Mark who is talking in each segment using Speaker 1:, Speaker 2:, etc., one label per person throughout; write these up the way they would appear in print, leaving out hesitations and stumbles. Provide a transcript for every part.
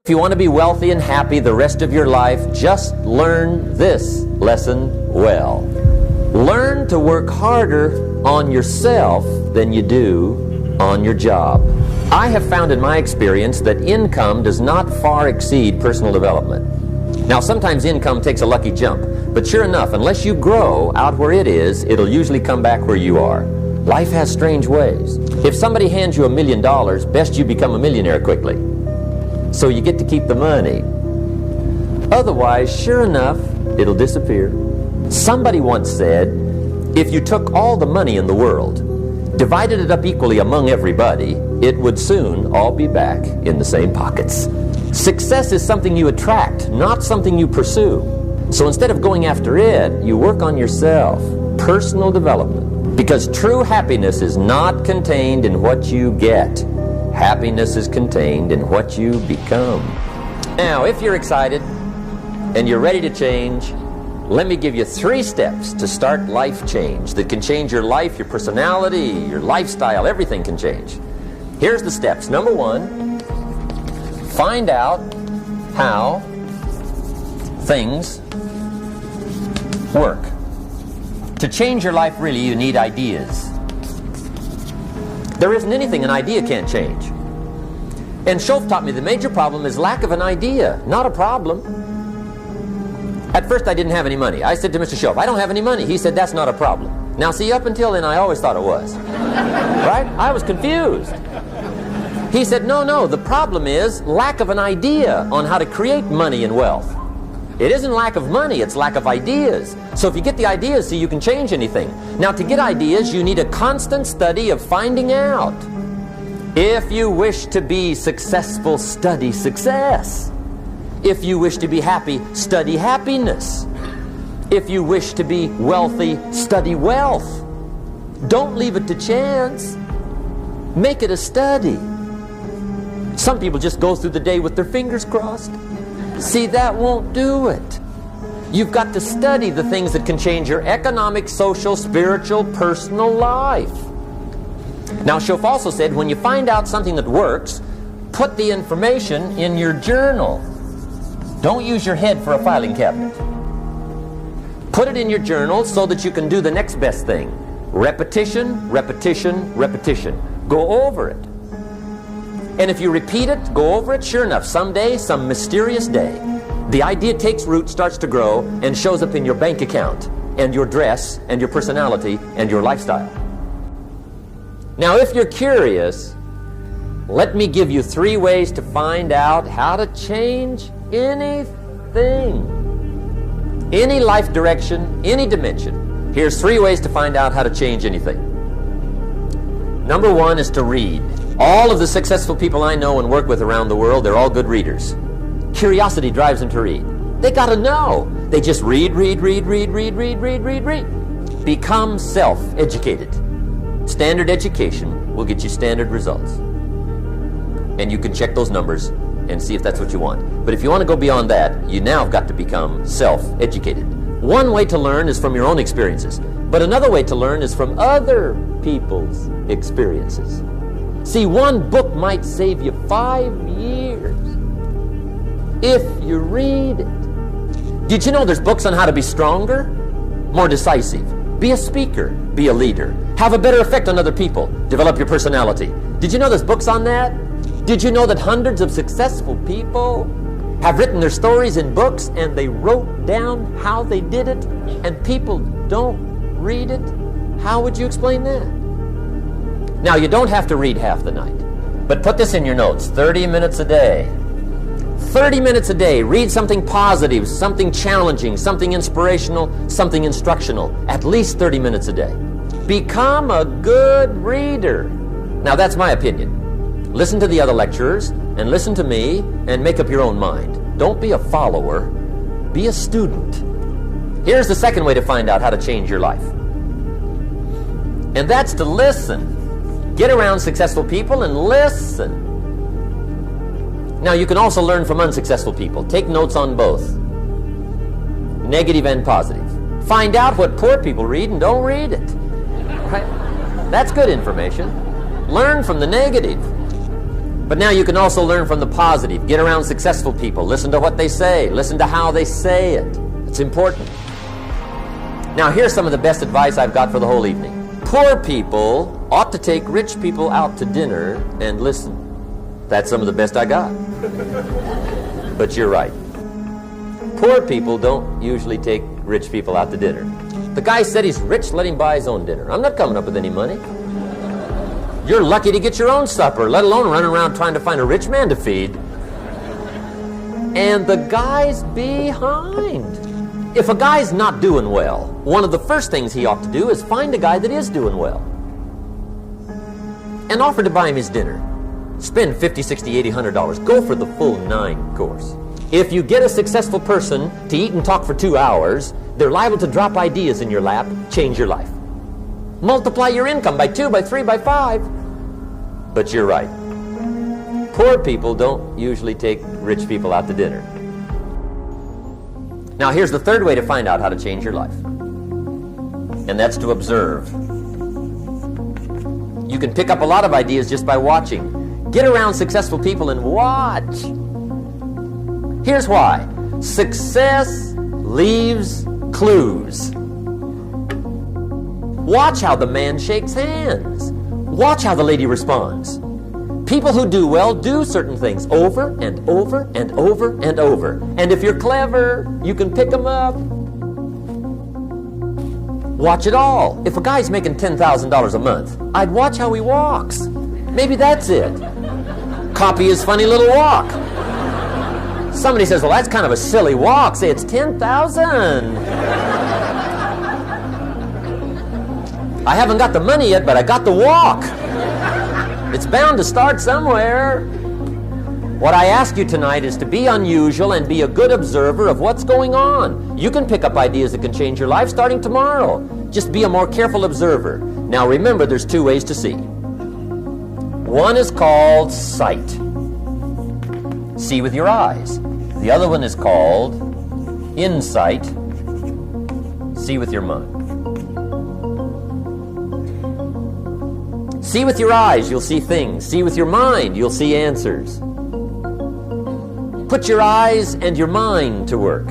Speaker 1: If you want to be wealthy and happy the rest of your life, just learn this lesson well. Learn to work harder on yourself than you do on your job. I have found in my experience that income does not far exceed personal development. Now, sometimes income takes a lucky jump, but sure enough, unless you grow out where it is, it'll usually come back where you are. Life has strange ways. If somebody hands you $1 million, best you become a millionaire quickly, so you get to keep the money. Otherwise, sure enough, it'll disappear. Somebody once said, if you took all the money in the world, divided it up equally among everybody, it would soon all be back in the same pockets. Success is something you attract, not something you pursue. So instead of going after it, you work on yourself. Personal development. Because true happiness is not contained in what you get. Happiness is contained in what you become. Now, if you're excited and you're ready to change, let me give you 3 steps to start life change that can change your life, your personality, your lifestyle. Everything can change. Here's the steps. Number 1, find out how things work. To change your life, really, you need ideas. There isn't anything an idea can't change. And Schoaf taught me the major problem is lack of an idea, not a problem. At first I didn't have any money. I said to Mr. Schoaf, I don't have any money. He said, that's not a problem. Now see, up until then I always thought it was. Right? I was confused. He said, no, the problem is lack of an idea on how to create money and wealth. It isn't lack of money, it's lack of ideas. So if you get the ideas, see, you can change anything. Now, to get ideas, you need a constant study of finding out. If you wish to be successful, study success. If you wish to be happy, study happiness. If you wish to be wealthy, study wealth. Don't leave it to chance. Make it a study. Some people just go through the day with their fingers crossed. See, that won't do it. You've got to study the things that can change your economic, social, spiritual, personal life. Now, Schoaf also said, when you find out something that works, put the information in your journal. Don't use your head for a filing cabinet. Put it in your journal so that you can do the next best thing. Repetition, repetition, repetition. Go over it. And if you repeat it, go over it, sure enough, someday, some mysterious day, the idea takes root, starts to grow, and shows up in your bank account, and your dress, and your personality, and your lifestyle. Now, if you're curious, let me give you 3 ways to find out how to change anything. Any life direction, any dimension. Here's 3 ways to find out how to change anything. Number 1 is to read. All of the successful people I know and work with around the world, they're all good readers. Curiosity drives them to read. They got to know. They just read. Become self-educated. Standard education will get you standard results. And you can check those numbers and see if that's what you want. But if you want to go beyond that, you now have got to become self-educated. One way to learn is from your own experiences. But another way to learn is from other people's experiences. See, one book might save you 5 years if you read it. Did you know there's books on how to be stronger, more decisive, be a speaker, be a leader, have a better effect on other people, develop your personality? Did you know there's books on that? Did you know that hundreds of successful people have written their stories in books and they wrote down how they did it, and people don't read it? How would you explain that? Now, you don't have to read half the night, but put this in your notes, 30 minutes a day. 30 minutes a day, read something positive, something challenging, something inspirational, something instructional, at least 30 minutes a day. Become a good reader. Now, that's my opinion. Listen to the other lecturers, and listen to me, and make up your own mind. Don't be a follower, be a student. Here's the second way to find out how to change your life. And that's to listen. Get around successful people and listen. Now, you can also learn from unsuccessful people. Take notes on both, negative and positive. Find out what poor people read and don't read it. Right? That's good information. Learn from the negative. But now you can also learn from the positive. Get around successful people. Listen to what they say. Listen to how they say it. It's important. Now here's some of the best advice I've got for the whole evening. Poor people ought to take rich people out to dinner and listen. That's some of the best I got. But you're right. Poor people don't usually take rich people out to dinner. The guy said he's rich, let him buy his own dinner. I'm not coming up with any money. You're lucky to get your own supper, let alone running around trying to find a rich man to feed. And the guy's behind. If a guy's not doing well, one of the first things he ought to do is find a guy that is doing well and offer to buy him his dinner. Spend $50, $60, $80, $100. Go for the full 9 course. If you get a successful person to eat and talk for 2 hours, they're liable to drop ideas in your lap, change your life. Multiply your income by 2, by 3, by 5. But you're right. Poor people don't usually take rich people out to dinner. Now here's the third way to find out how to change your life. And that's to observe. You can pick up a lot of ideas just by watching. Get around successful people and watch. Here's why. Success leaves clues. Watch how the man shakes hands. Watch how the lady responds. People who do well do certain things over and over and over and over. And if you're clever, you can pick them up. Watch it all. If a guy's making $10,000 a month, I'd watch how he walks. Maybe that's it. Copy his funny little walk. Somebody says, well, that's kind of a silly walk. Say, it's 10,000. I haven't got the money yet, but I got the walk. It's bound to start somewhere. What I ask you tonight is to be unusual and be a good observer of what's going on. You can pick up ideas that can change your life starting tomorrow. Just be a more careful observer. Now remember, there's 2 ways to see. One is called sight. See with your eyes. The other one is called insight. See with your mind. See with your eyes, you'll see things. See with your mind, you'll see answers. Put your eyes and your mind to work.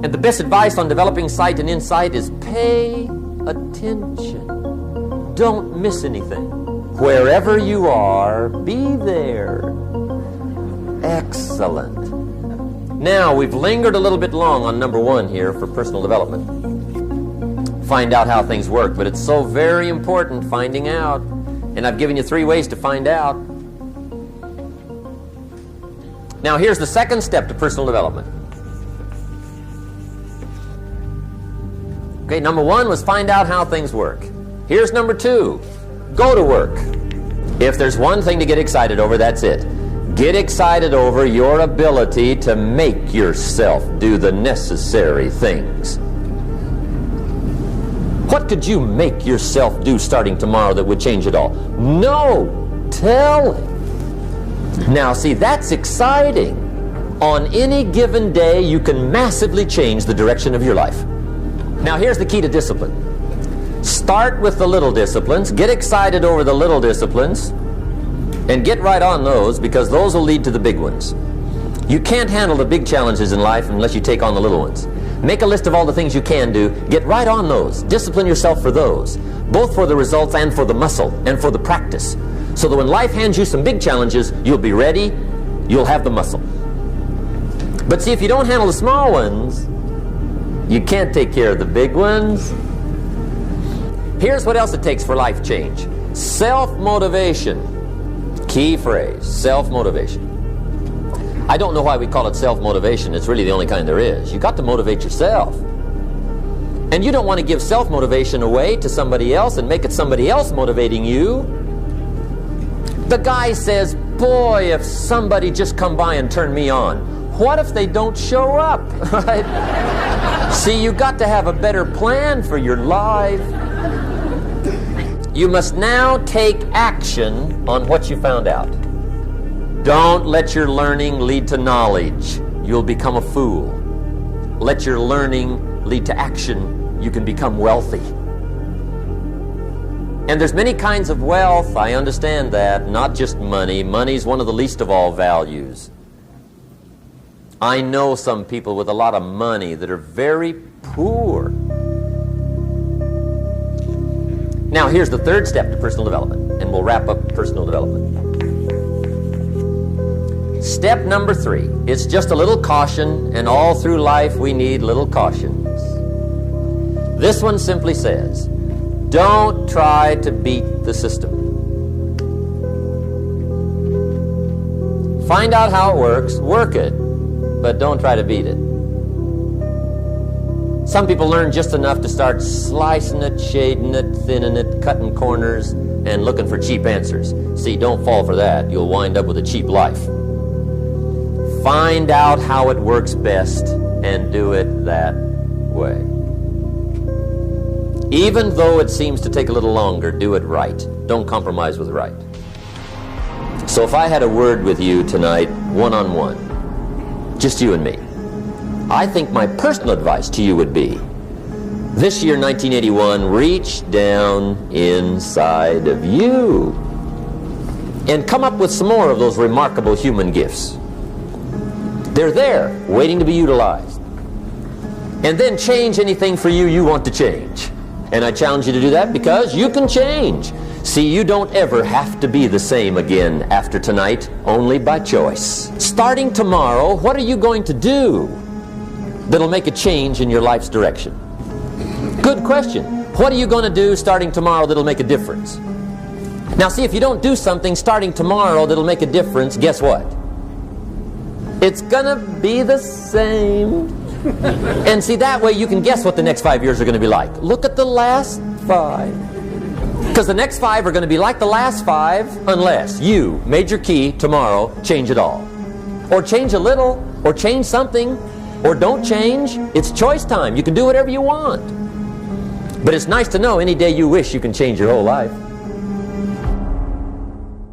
Speaker 1: And the best advice on developing sight and insight is pay attention. Don't miss anything. Wherever you are, be there. Excellent. Now, we've lingered a little bit long on number 1 here for personal development. Find out how things work, but it's so very important finding out. And I've given you 3 ways to find out. Now, here's the second step to personal development. Okay, number 1 was find out how things work. Here's number 2. Go to work. If there's one thing to get excited over, that's it. Get excited over your ability to make yourself do the necessary things. What could you make yourself do starting tomorrow that would change it all? No, tell it. Now, see, that's exciting. On any given day, you can massively change the direction of your life. Now, here's the key to discipline. Start with the little disciplines. Get excited over the little disciplines. And get right on those, because those will lead to the big ones. You can't handle the big challenges in life unless you take on the little ones. Make a list of all the things you can do. Get right on those. Discipline yourself for those, both for the results and for the muscle and for the practice. So that when life hands you some big challenges, you'll be ready, you'll have the muscle. But see, if you don't handle the small ones, you can't take care of the big ones. Here's what else it takes for life change. Self-motivation. Key phrase, self-motivation. I don't know why we call it self-motivation. It's really the only kind there is. You got to motivate yourself. And you don't want to give self-motivation away to somebody else and make it somebody else motivating you. The guy says, boy, if somebody just come by and turn me on. What if they don't show up? Right? See, you got to have a better plan for your life. You must now take action on what you found out. Don't let your learning lead to knowledge. You'll become a fool. Let your learning lead to action. You can become wealthy. And there's many kinds of wealth, I understand that, not just money. Money's one of the least of all values. I know some people with a lot of money that are very poor. Now, here's the third step to personal development, and we'll wrap up personal development. Step number 3, it's just a little caution, and all through life we need little cautions. This one simply says, don't try to beat the system. Find out how it works, work it, but don't try to beat it. Some people learn just enough to start slicing it, shading it, thinning it, cutting corners, and looking for cheap answers. See, don't fall for that. You'll wind up with a cheap life. Find out how it works best and do it that way. Even though it seems to take a little longer, do it right. Don't compromise with right. So if I had a word with you tonight, one-on-one, just you and me, I think my personal advice to you would be, this year, 1981, reach down inside of you and come up with some more of those remarkable human gifts. They're there, waiting to be utilized. And then change anything for you you want to change. And I challenge you to do that because you can change. See, you don't ever have to be the same again after tonight, only by choice. Starting tomorrow, what are you going to do that'll make a change in your life's direction? Good question. What are you going to do starting tomorrow that'll make a difference? Now see, if you don't do something starting tomorrow that'll make a difference, guess what? It's gonna be the same. And see, that way you can guess what the next 5 years are going to be like. Look at the last 5. Because the next 5 are going to be like the last 5 unless you, major key, tomorrow, change it all. Or change a little, or change something, or don't change. It's choice time. You can do whatever you want. But it's nice to know any day you wish you can change your whole life.